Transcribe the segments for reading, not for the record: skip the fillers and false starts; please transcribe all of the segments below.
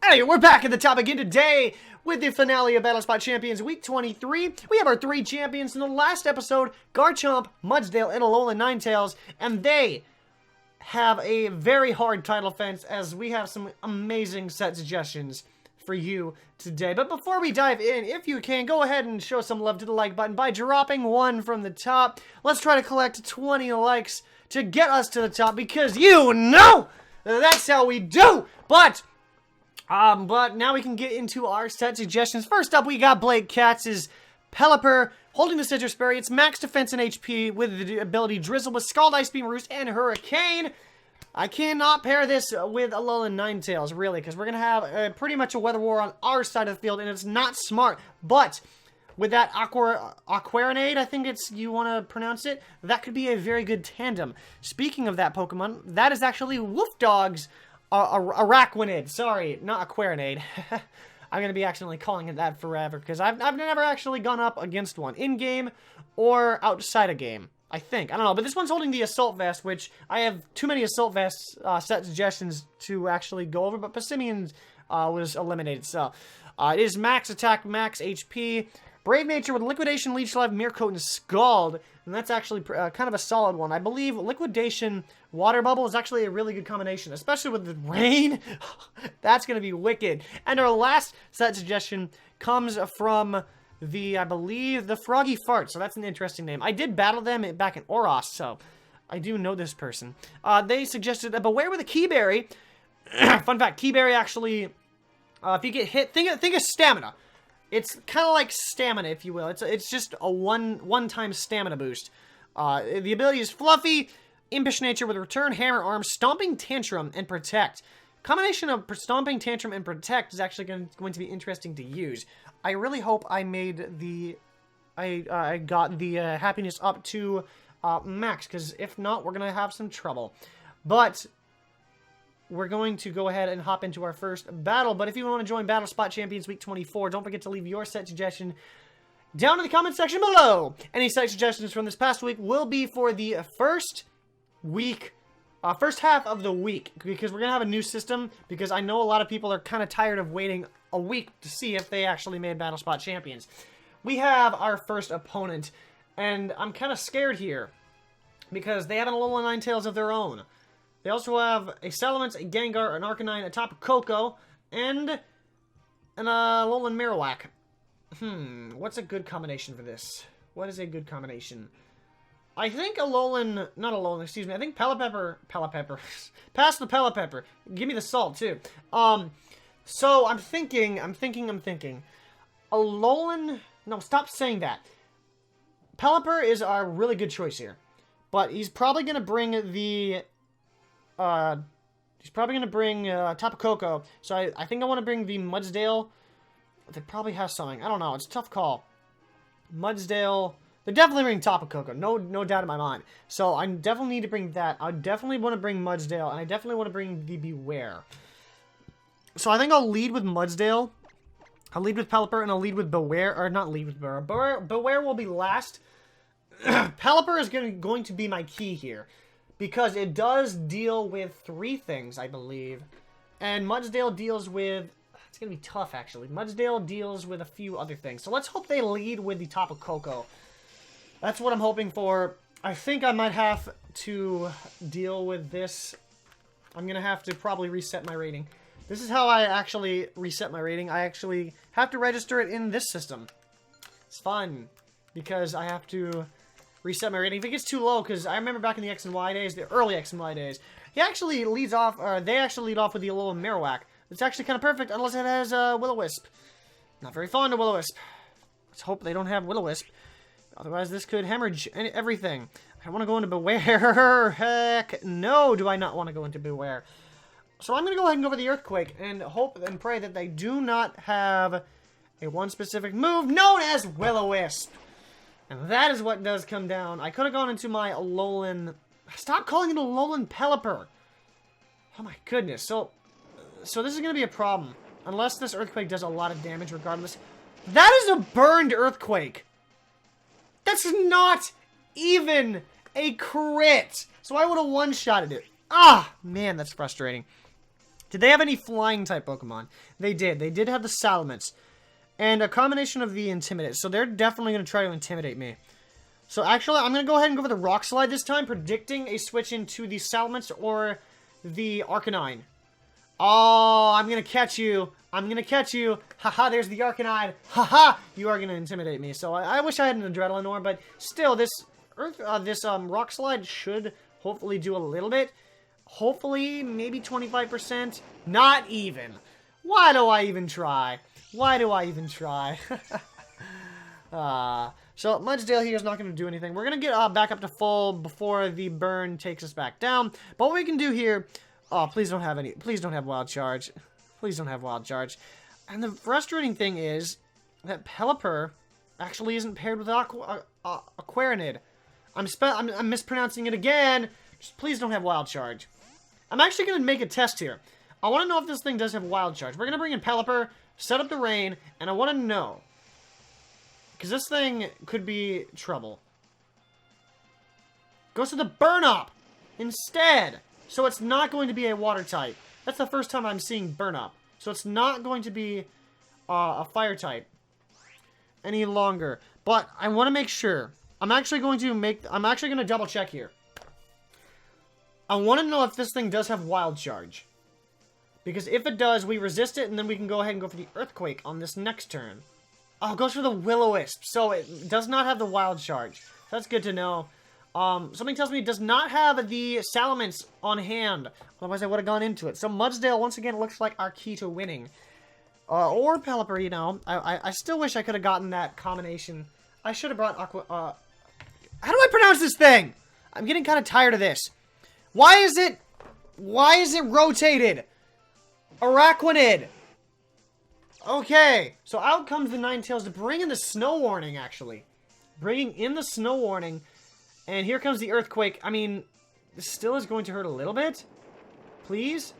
Hey, we're back at the top again today with the finale of Battle Spot Champions Week 23. We have our three champions in the last episode, Garchomp, Mudsdale, and Alolan Ninetales, and they have a very hard title fence as we have some amazing set suggestions for you today. But before we dive in, if you can, go ahead and show some love to the like button by dropping one from the top. Let's try to collect 20 likes to get us to the top because you know that's how we do. But now we can get into our set suggestions. First up, we got Blake Katz's Pelipper, holding the Citrus Berry. It's max defense and HP with the ability Drizzle with Scald, Ice Beam, Roost, and Hurricane. I cannot pair this with Alolan Ninetales, really, because we're going to have pretty much a Weather War on our side of the field, and it's not smart. But with that Aquarinade, I think it's you want to pronounce it, that could be a very good tandem. Speaking of that Pokemon, that is actually Wolf Dog's Araquanid. Sorry, not Aquarinade. I'm going to be accidentally calling it that forever, because I've never actually gone up against one, in-game or outside a game, I think. I don't know, but this one's holding the Assault Vest, which I have too many Assault Vest set suggestions to actually go over, but Passimian was eliminated, so. It is max attack, max HP, Brave Nature with Liquidation, Leech Life, Mirror Coat, and Scald, and that's actually kind of a solid one. I believe Liquidation, Water Bubble is actually a really good combination, especially with the rain. That's going to be wicked. And our last set suggestion comes from I believe, the Froggy Fart, so that's an interesting name. I did battle them back in Oros, so I do know this person. They suggested a Beware with a Keyberry. Fun fact, Keyberry actually, if you get hit, think of Stamina. It's kind of like Stamina, if you will. It's just a one-time Stamina boost. The ability is Fluffy, Impish Nature with Return, Hammer Arm, Stomping Tantrum, and Protect. Combination of Stomping Tantrum and Protect is actually going to be interesting to use. I really hope I made I got the happiness up to max, because if not, we're going to have some trouble. But we're going to go ahead and hop into our first battle. But if you want to join Battle Spot Champions Week 24, don't forget to leave your set suggestion down in the comment section below. Any set suggestions from this past week will be for the first half of the week, because we're going to have a new system, because I know a lot of people are kind of tired of waiting a week to see if they actually made Battle Spot Champions. We have our first opponent, and I'm kind of scared here, because they have an Alolan Ninetales of their own. They also have a Salamence, a Gengar, an Arcanine, a Tapu Koko, and an Alolan Marowak. What's a good combination for this? What is a good combination? I think I think Pelipper, pass the Pelipper. Give me the salt, too. So I'm thinking. Alolan, no, stop saying that. Pelipper is a really good choice here. But he's probably going to bring Tapu Koko. So I think I want to bring the Mudsdale. They probably have something. I don't know. It's a tough call. Mudsdale. They're definitely bringing Tapu Koko. No doubt in my mind. So I definitely need to bring that. I definitely want to bring Mudsdale. And I definitely want to bring the Beware. So I think I'll lead with Mudsdale. I'll lead with Pelipper. And I'll lead with Beware. Or not lead with Beware. Beware will be last. Pelipper is going to be my key here, because it does deal with 3 things, I believe. And Mudsdale deals with... It's going to be tough, actually. Mudsdale deals with a few other things. So let's hope they lead with the Tapu Koko. That's what I'm hoping for. I think I might have to deal with this. I'm going to have to probably reset my rating. This is how I actually reset my rating. I actually have to register it in this system. It's fun, because I have to reset my rating. If it gets too low, because I remember back in the X and Y days, the early X and Y days, he actually leads off, or they actually lead off with the Alolan Marowak. It's actually kind of perfect, unless it has Will-O-Wisp. Not very fond of Will-O-Wisp. Let's hope they don't have Will-O-Wisp. Otherwise, this could hemorrhage everything. I want to go into Beware. Heck no, do I not want to go into Beware. So I'm going to go ahead and go for the Earthquake, and hope and pray that they do not have a one specific move known as Will-O-Wisp. And that is what does come down. I could have gone into my Alolan... Stop calling it Alolan Pelipper. Oh my goodness. So this is going to be a problem. Unless this Earthquake does a lot of damage regardless. That is a burned Earthquake. That's not even a crit. So I would have one-shotted it. Ah, man, that's frustrating. Did they have any flying type Pokemon? They did. They did have the Salamence. And a combination of the Intimidate. So they're definitely going to try to intimidate me. So actually, I'm going to go ahead and go for the Rock Slide this time, predicting a switch into the Salamence or the Arcanine. Oh, I'm going to catch you. I'm going to catch you. Haha, there's the Arcanine. Haha, you are going to intimidate me. So I wish I had an Adrenaline Ore, but still, this Rock Slide should hopefully do a little bit. Hopefully, maybe 25%. Not even. Why do I even try? Why do I even try? So Mudsdale here is not going to do anything. We're going to get back up to full before the burn takes us back down. But what we can do here... Oh, please don't have any... Please don't have Wild Charge. Please don't have Wild Charge. And the frustrating thing is that Pelipper actually isn't paired with Aquarinid. I'm mispronouncing it again. Just please don't have Wild Charge. I'm actually going to make a test here. I want to know if this thing does have Wild Charge. We're going to bring in Pelipper, set up the rain, and I want to know. Because this thing could be trouble. Goes to the Burn Up instead. So it's not going to be a water type. That's the first time I'm seeing Burn Up. So it's not going to be a fire type any longer. But I want to make sure. I'm actually going to double check here. I want to know if this thing does have Wild Charge. Because if it does, we resist it, and then we can go ahead and go for the Earthquake on this next turn. Oh, it goes for the Will-O-Wisp, so it does not have the Wild Charge. That's good to know. Something tells me it does not have the Salamence on hand. Otherwise, I would have gone into it. So Mudsdale, once again, looks like our key to winning. Or Pelipper, you know. I still wish I could have gotten that combination. I should have brought How do I pronounce this thing? I'm getting kind of tired of this. Why is it rotated? Araquanid. Okay, so out comes the Ninetales to bring in the Snow Warning, actually. Bringing in the Snow Warning. And here comes the Earthquake. I mean, this still is going to hurt a little bit. Please?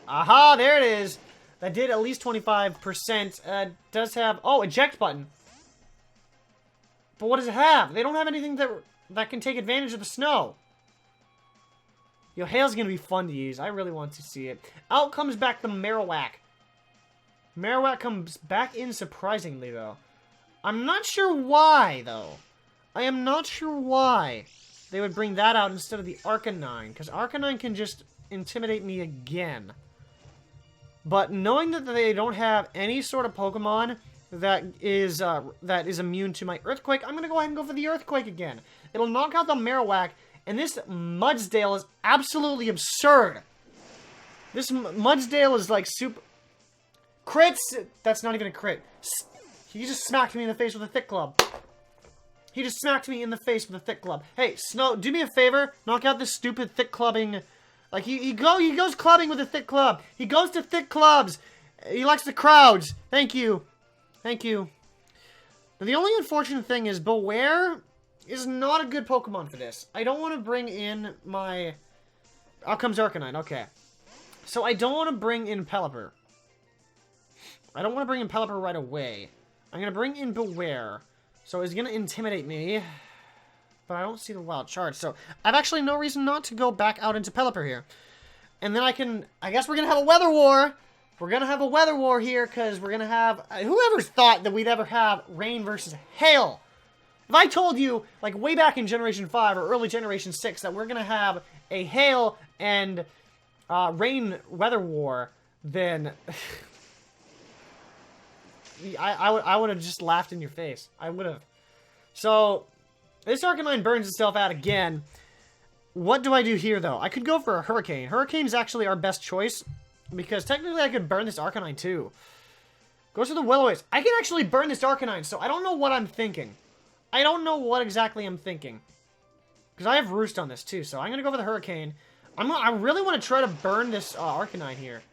Aha, there it is. That did at least 25%. Does have... Oh, eject button. But what does it have? They don't have anything that can take advantage of the snow. Yo, Hail's going to be fun to use. I really want to see it. Out comes back the Marowak. Marowak comes back in surprisingly, though. I'm not sure why, though. I am not sure why they would bring that out instead of the Arcanine. Because Arcanine can just intimidate me again. But knowing that they don't have any sort of Pokemon that is immune to my Earthquake, I'm going to go ahead and go for the Earthquake again. It'll knock out the Marowak. And this Mudsdale is absolutely absurd. This Mudsdale is like super... Crits! That's not even a crit. He just smacked me in the face with a Thick Club. He just smacked me in the face with a Thick Club. Hey, Snow, do me a favor. Knock out this stupid Thick Clubbing. Like, he goes clubbing with a Thick Club. He goes to Thick Clubs. He likes the crowds. Thank you. Thank you. But the only unfortunate thing is Beware... is not a good Pokemon for this. I don't want to bring in my... Out comes Arcanine, okay. So I don't want to bring in Pelipper. I don't want to bring in Pelipper right away. I'm going to bring in Beware. So he's going to intimidate me. But I don't see the Wild Charge. So I've actually no reason not to go back out into Pelipper here. And then I guess we're going to have a Weather War. We're going to have a Weather War here because we're going to have... Whoever thought that we'd ever have Rain versus Hail? If I told you, like, way back in Generation 5 or early Generation 6 that we're going to have a Hail and Rain Weather War, then I would have just laughed in your face. I would have. So, this Arcanine burns itself out again. What do I do here, though? I could go for a Hurricane. Hurricane's actually our best choice, because technically I could burn this Arcanine, too. Goes to the Will-O-Wisp. I can actually burn this Arcanine, so I don't know what I'm thinking. I don't know what exactly I'm thinking. Because I have Roost on this, too, so I'm going to go for the Hurricane. I really want to try to burn this Arcanine here.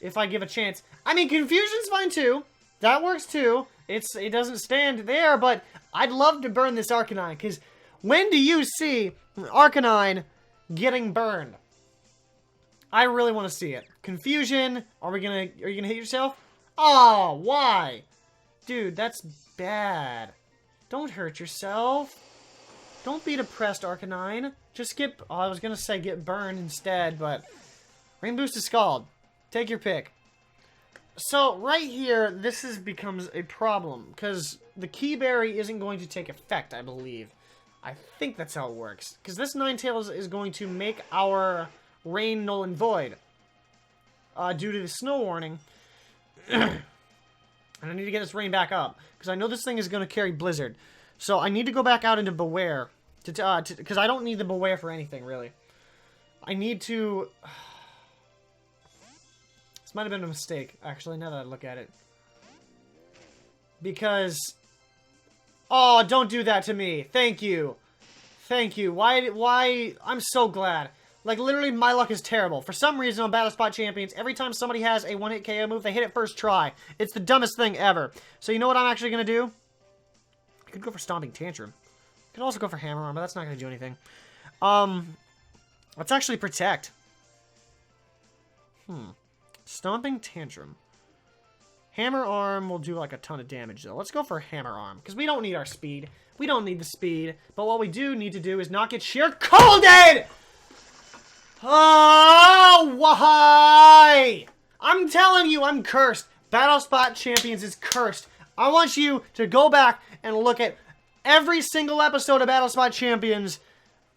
If I give a chance. I mean, Confusion's fine, too. That works, too. It doesn't stand there, but I'd love to burn this Arcanine. Because when do you see Arcanine getting burned? I really want to see it. Confusion. Are you going to hit yourself? Oh, why? Dude, that's bad. Don't hurt yourself. Don't be depressed, Arcanine. Just get... Oh, I was going to say get burned instead, but... Rain Boost is Scald. Take your pick. So, right here, becomes a problem, because the Key Berry isn't going to take effect, I believe. I think that's how it works. Because this Ninetales is going to make our rain null and void. Due to the snow warning. And I need to get this rain back up. Because I know this thing is going to carry Blizzard. So, I need to go back out into Beware. Because I don't need the Beware for anything, really. I need to... This might have been a mistake, actually, now that I look at it. Because... Oh, don't do that to me. Thank you. Thank you. Why? I'm so glad. Like, literally, my luck is terrible. For some reason, on Battle Spot Champions, every time somebody has a one-hit KO move, they hit it first try. It's the dumbest thing ever. So, you know what I'm actually going to do? I could go for Stomping Tantrum. I could also go for Hammer Arm, but that's not going to do anything. Let's actually Protect. Stomping Tantrum. Hammer Arm will do like a ton of damage though. Let's go for Hammer Arm, because we don't need our speed. We don't need the speed. But what we do need to do is not get sheer colded! Oh, why? I'm telling you, I'm cursed. Battle Spot Champions is cursed. I want you to go back and look at every single episode of Battle Spot Champions,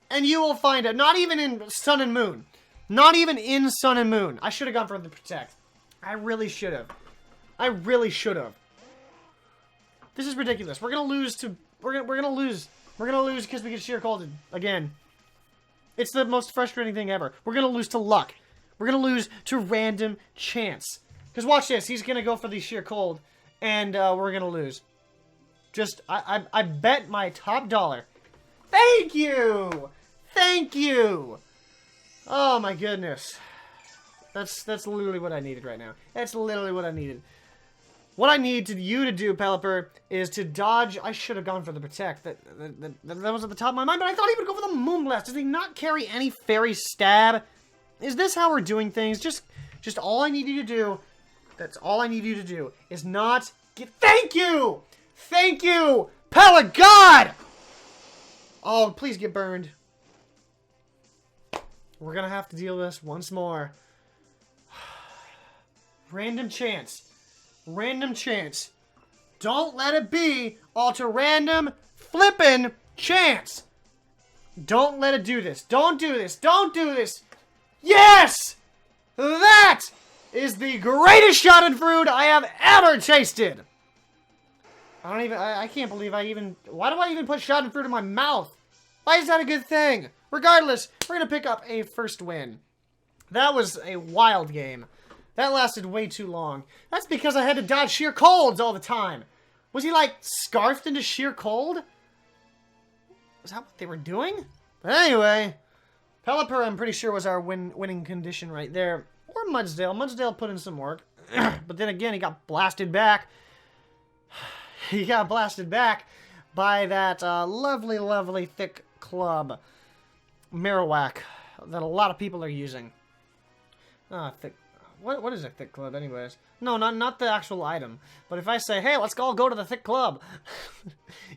and you will find it. Not even in Sun and Moon. Not even in Sun and Moon. I should have gone for the Protect. I really should have. I really should have. This is ridiculous. We're gonna lose to... We're gonna lose. We're gonna lose because we get sheer colded. Again. It's the most frustrating thing ever. We're gonna lose to luck. We're gonna lose to random chance. Because watch this. He's gonna go for the sheer cold. And we're gonna lose. Just... I bet my top dollar. Thank you! Thank you! Oh my goodness. That's literally what I needed right now. That's literally what I needed. What I need you to do, Pelipper, is to dodge... I should have gone for the Protect. That was at the top of my mind, but I thought he would go for the Moonblast. Does he not carry any Fairy Stab? Is this how we're doing things? Just all I need you to do... That's all I need you to do, is not get... Thank you! Thank you! Pella God! Oh, please get burned. We're gonna have to deal with this once more. Random chance. Random chance. Don't let it be all to random flippin' chance. Don't let it do this. Don't do this. Don't do this. Yes! That is the greatest Schadenfreude I have ever tasted. I can't believe I even... Why do I even put Schadenfreude in my mouth? Why is that a good thing? Regardless, we're going to pick up a first win. That was a wild game. That lasted way too long. That's because I had to dodge sheer colds all the time. Was he, like, scarfed into sheer cold? Was that what they were doing? But anyway, Pelipper, I'm pretty sure, was our winning condition right there. Or Mudsdale. Mudsdale put in some work. But then again, he got blasted back. He got blasted back by that lovely, lovely thick club. Marowak. That a lot of people are using. Thick... What is a thick club, anyways? No, not the actual item. But if I say, hey, let's all go to the thick club,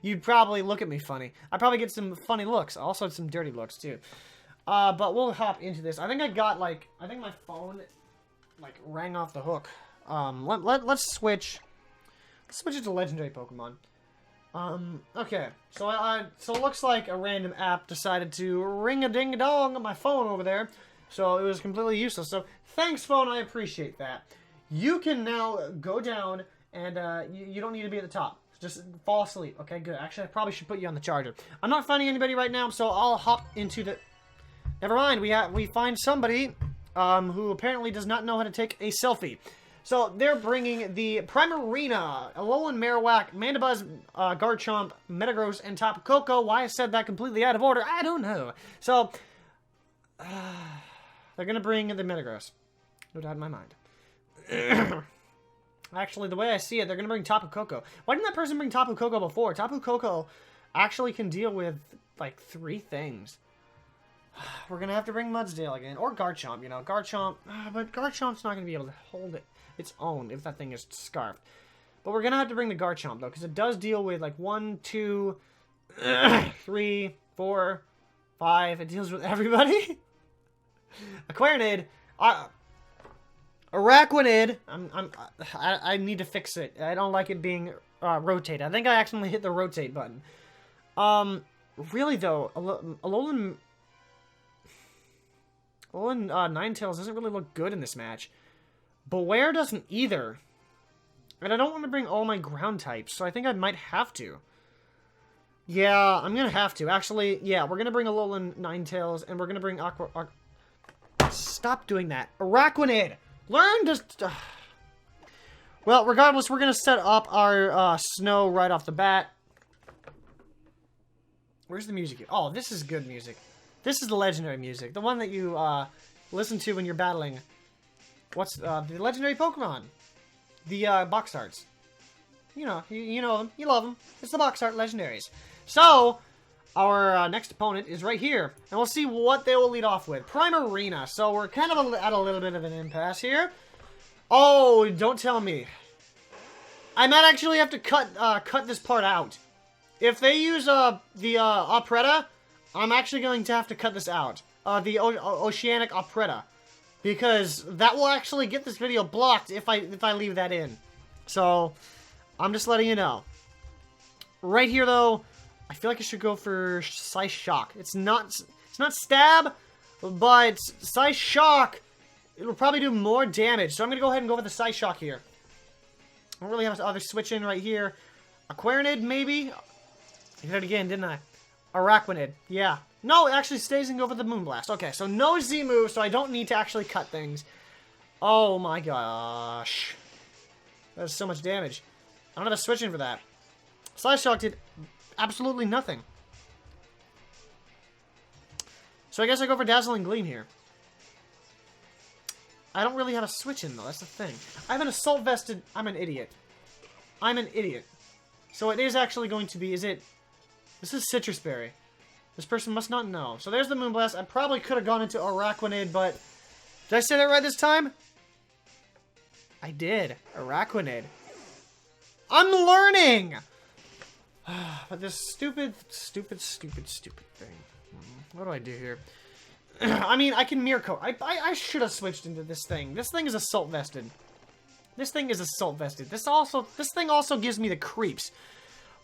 you'd probably look at me funny. I'd probably get some funny looks. Also some dirty looks, too. But we'll hop into this. I think I got, like... I think my phone, like, rang off the hook. Let's switch... Let's switch it to legendary Pokemon. Okay. So so it looks like a random app decided to ring-a-ding-a-dong on my phone over there. So it was completely useless. So thanks, phone. I appreciate that. You can now go down, and you don't need to be at the top. Just fall asleep. Okay, good. Actually, I probably should put you on the charger. I'm not finding anybody right now, so I'll hop into the... Never mind. We find somebody who apparently does not know how to take a selfie. So they're bringing the Primarina, Alolan Marowak, Mandibuzz, Garchomp, Metagross, and Tapu Koko. Why I said that completely out of order, I don't know. So... they're going to bring the Metagross. No doubt in my mind. Actually, the way I see it, they're going to bring Tapu Koko. Why didn't that person bring Tapu Koko before? Tapu Koko actually can deal with, like, 3 things. We're going to have to bring Mudsdale again. Or Garchomp, you know. Garchomp. But Garchomp's not going to be able to hold it its own if that thing is scarfed. But we're going to have to bring the Garchomp, though. Because it does deal with, like, 1, 2, 3, 4, 5. It deals with everybody. Aquarinade. Araquanid. I need to fix it. I don't like it being rotated. I think I accidentally hit the rotate button. Really though, Alolan Ninetales doesn't really look good in this match. Beware doesn't either. And I don't want to bring all my ground types, so I think I might have to. Yeah, I'm gonna have to. Actually, yeah, we're gonna bring Alolan Ninetales, and we're gonna bring Stop doing that. Araquanid! Learn to... Well, regardless, we're gonna set up our snow right off the bat. Where's the music? Oh, this is good music. This is the legendary music. The one that you listen to when you're battling. What's the legendary Pokemon? The box arts. You know, you know them. You love them. It's the box art legendaries. So, our next opponent is right here. And we'll see what they will lead off with. Primarina. So, we're kind of at a little bit of an impasse here. Oh, don't tell me. I might actually have to cut this part out. If they use the Opretta, I'm actually going to have to cut this out. The Oceanic Opretta. Because that will actually get this video blocked if I leave that in. So, I'm just letting you know. Right here, though, I feel like I should go for Psy Shock. It's not Stab, but Psy Shock, it'll probably do more damage. So I'm going to go ahead and go with the Psy Shock here. I don't really have other switch in right here. Aquarinid, maybe? I did it again, didn't I? Araquanid, yeah. No, it actually stays and go for the Moonblast. Okay, so no Z move, so I don't need to actually cut things. Oh my gosh. That's so much damage. I don't have a switch in for that. Psy Shock did absolutely nothing. So I guess I go for Dazzling Gleam here. I don't really have a switch in, though. That's the thing. I have an Assault Vested... I'm an idiot. I'm an idiot. So it is actually going to be... Is it... This is Citrus Berry. This person must not know. So there's the Moonblast. I probably could have gone into Araquanid, but... Did I say that right this time? I did. Araquanid. I'm learning! But this stupid thing. What do I do here? I mean, I can Mirror Coat. I should have switched into this thing. This thing is Assault Vested. This thing is Assault Vested. This thing also gives me the creeps.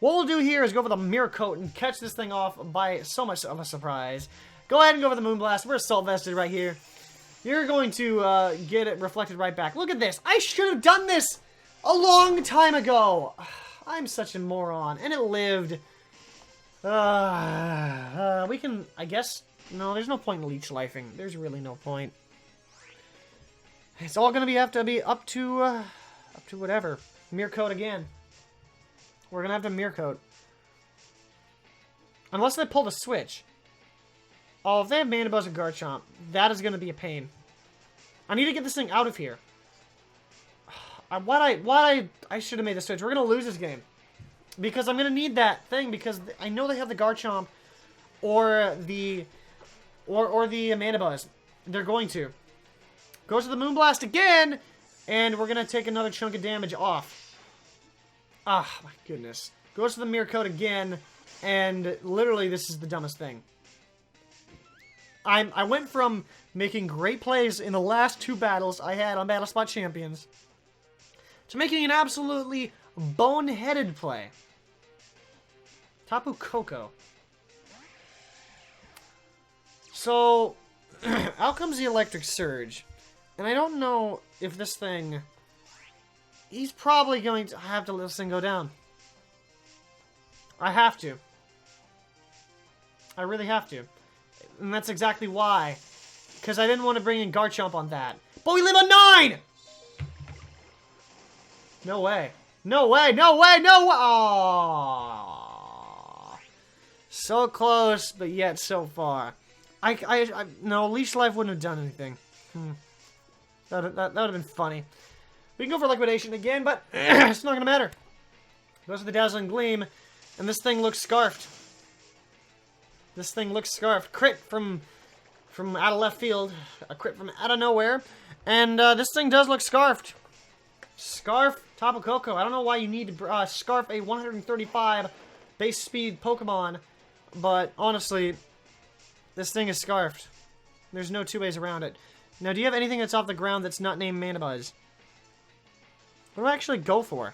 What we'll do here is go for the Mirror Coat and catch this thing off by so much of a surprise. Go ahead and go for the Moonblast. We're Assault Vested right here. You're going to get it reflected right back. Look at this. I should have done this a long time ago. I'm such a moron. And it lived. We can, I guess... No, there's no point in leech lifing. There's really no point. It's all gonna have to be up to whatever. Mirror Coat again. We're gonna have to Mirror Coat. Unless they pull the switch. Oh, if they have Mana Buzz and Garchomp, that is gonna be a pain. I need to get this thing out of here. Why I should have made the switch. We're gonna lose this game. Because I'm gonna need that thing, because I know they have the Garchomp or the Mana Buzz. They're going to. Goes to the Moonblast again, and we're going to take another chunk of damage off. Ah, my goodness. Goes to the Mirror Coat again, and literally this is the dumbest thing. I went from making great plays in the last two battles I had on Battle Spot Champions to making an absolutely boneheaded play. Tapu Koko. So, out comes the Electric Surge. And I don't know if this thing... He's probably going to have to let this thing go down. I have to. I really have to. And that's exactly why. Because I didn't want to bring in Garchomp on that. But we live on 9! No way. No way, no way, no way! Aww. So close, but yet so far. No, Leash Life wouldn't have done anything. That would have been funny. We can go for Liquidation again, but it's not going to matter. Goes to the Dazzling Gleam, and this thing looks scarfed. This thing looks scarfed. Crit from out of left field. A crit from out of nowhere. And this thing does look scarfed. Scarf Tapu Koko. I don't know why you need to scarf a 135 base speed Pokemon, but honestly... This thing is scarfed. There's no two ways around it. Now, do you have anything that's off the ground that's not named Mandibuzz? What do I actually go for?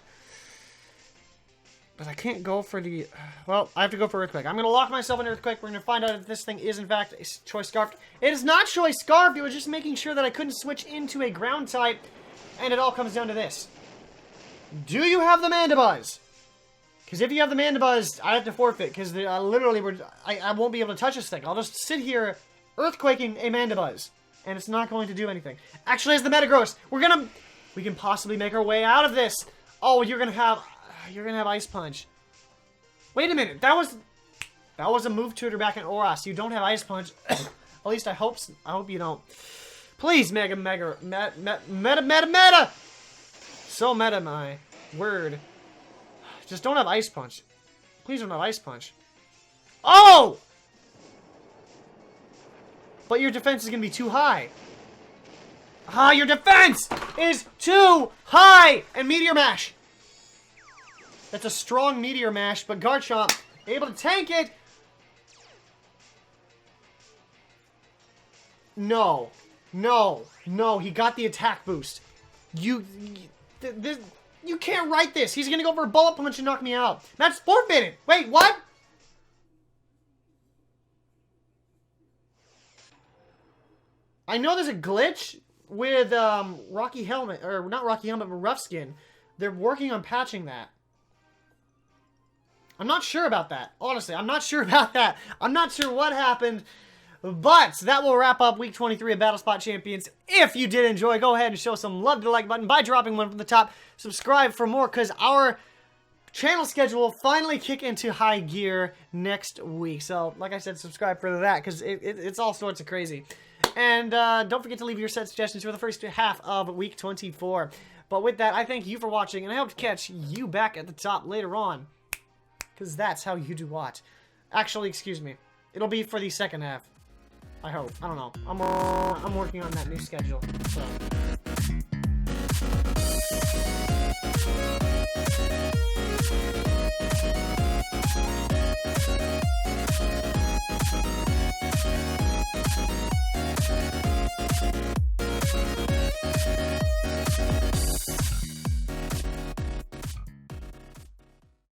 But I can't go for the... Well, I have to go for Earthquake. I'm going to lock myself in Earthquake. We're going to find out if this thing is, in fact, a Choice Scarf. It is not Choice Scarf. It was just making sure that I couldn't switch into a ground type. And it all comes down to this. Do you have the Mandibuzz? Because if you have the Mandibuzz, I have to forfeit. Because I won't be able to touch this thing. I'll just sit here Earthquaking a Mandibuzz. And it's not going to do anything. Actually, as the Metagross, we can possibly make our way out of this. Oh, you're gonna have Ice Punch. Wait a minute, that was a move tutor back in Oras. You don't have Ice Punch. At least I hope you don't. Please, meta. So meta, my word. Just don't have Ice Punch. Please don't have Ice Punch. Oh! But your defense is gonna be too high. Ah, your defense is too high! And Meteor Mash. That's a strong Meteor Mash, but Garchomp able to tank it. No. No. No, he got the attack boost. You can't write this. He's gonna go for a Bullet Punch and knock me out. That's forfeited. Wait, what? I know there's a glitch with Rocky Helmet, or not Rocky Helmet, but Rough Skin. They're working on patching that. I'm not sure about that. Honestly, I'm not sure about that. I'm not sure what happened. But that will wrap up Week 23 of Battle Spot Champions. If you did enjoy, go ahead and show some love to the like button by dropping one from the top. Subscribe for more, because our channel schedule will finally kick into high gear next week. So, like I said, subscribe for that, because it's all sorts of crazy. And don't forget to leave your set suggestions for the first half of Week 24. But with that, I thank you for watching, and I hope to catch you back at the top later on. Because that's how you do what. Actually, excuse me. It'll be for the second half. I hope. I don't know. I'm working on that new schedule. So...